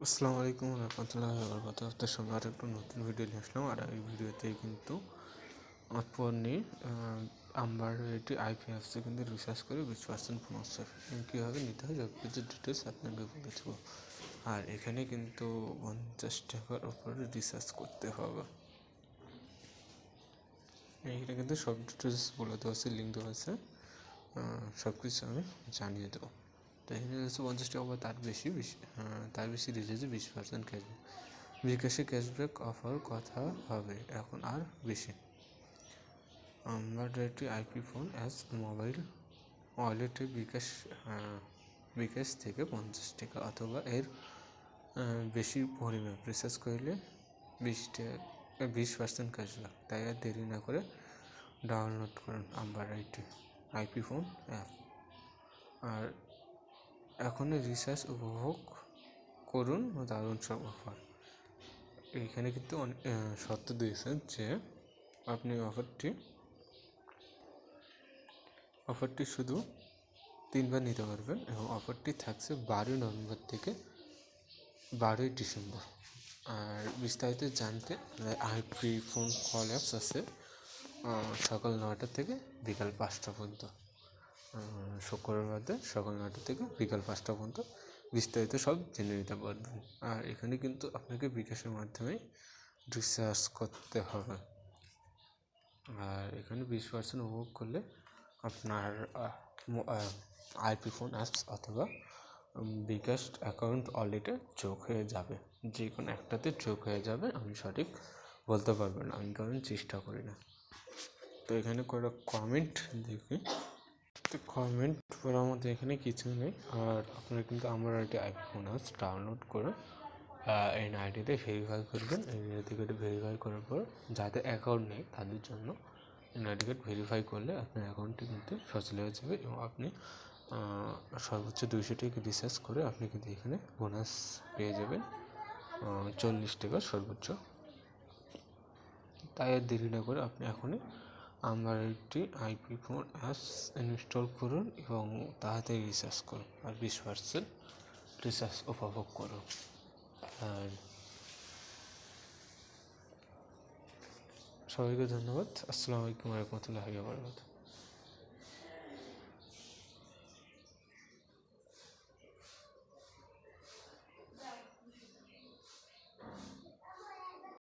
আসসালামু আলাইকুম রহমতুল্লাহি ওয়া বারাকাতুহু। আপনাদের সঙ্গে আর একটু নতুন ভিডিও নিয়ে আসলাম। আর এই ভিডিওতে কিন্তু আপনি আমার এটি আইপি অ্যাপসে কিন্তু রিসার্চ করে 20% বোনাস পাবেন। কীভাবে নিতে হয় সব কিছু ডিটেলস আপনাকে বলে দেবো। আর এখানে কিন্তু 50 টাকার উপরে রিসার্চ করতে হবে। এইখানে কিন্তু সব ডিটেলস বলে দেওয়া আছে, লিঙ্ক দেওয়া আছে, সব কিছু আমি জানিয়ে দেবো। তো এখানে হচ্ছে 50 টাকা বা তার বেশি রিচার্জে 20% ক্যাশব্যাক। বিকাশে ক্যাশব্যাক অফার কথা হবে এখন আর বেশি। আমার একটি আইপি ফোন অ্যাজ মোবাইল ওয়ালেটে বিকাশ থেকে 50 টাকা অথবা এর বেশি পরিমাণ রিচার্জ করলে 20% ক্যাশব্যাক। তাই আর দেরি না করে ডাউনলোড করুন আমার আইপি ফোন অ্যাপ। আর এখনই রিচার্জ উপভোগ করুন দারুণ সব অফার। এইখানে কিন্তু অনেক শর্ত দিয়েছেন যে আপনি অফারটি শুধু 3বার নিতে পারবেন এবং অফারটি থাকছে 12 নভেম্বর থেকে 12 ডিসেম্বর। আর বিস্তারিত জানতে আইপি ফোন কল অ্যাপস আছে সকাল 9টা থেকে বিকাল 5টা পর্যন্ত। শুক্রবার বাদে সকাল 9টা থেকে বিকাল 5টা পর্যন্ত বিস্তারিত সব জেনে নিতে পারবেন। আর এখানে কিন্তু আপনাকে বিকাশের মাধ্যমে রিচার্জ করতে হবে। আর এখানে 20% উপভোগ করলে আপনার আইপি ফোন অ্যাপস অথবা বিকাশ অ্যাকাউন্ট ওয়ালেটে যোগ হয়ে যাবে। যে কোনো একটাতে যোগ হয়ে যাবে। আমি সঠিক বলতে পারবো না, আমি কারণ চেষ্টা করি না। তো এখানে করে কমেন্ট দেখি, তো কমেন্ট করার মধ্যে এখানে কিছু নেই। আর আপনারা কিন্তু আমার একটা আইপি ফোন অ্যাপস ডাউনলোড করে এই আইডিতে ভেরিফাই করবেন। এই আইডিতে ভেরিফাই করার পর যাদের অ্যাকাউন্ট নেই তাদের জন্য আইডি কার্ড ভেরিফাই করলে আপনার অ্যাকাউন্টটি কিন্তু সচল হয়ে যাবে এবং আপনি সর্বোচ্চ 200 টাকা রিচার্জ করে আপনি কিন্তু এখানে বোনাস পেয়ে যাবেন 40 টাকা সর্বোচ্চ। তাই আর দেরি না করে আপনি এখনই আমার একটি আইপি ফোন অ্যাপস ইনস্টল করুন এবং তাড়াতাড়ি রিচার্জ করুন আর 20% রিচার্জ উপভোগ করুন। আর সবাইকে ধন্যবাদ। আসসালামু আলাইকুম রহমতুল্লাহি ওয়া বারাকাতুহু।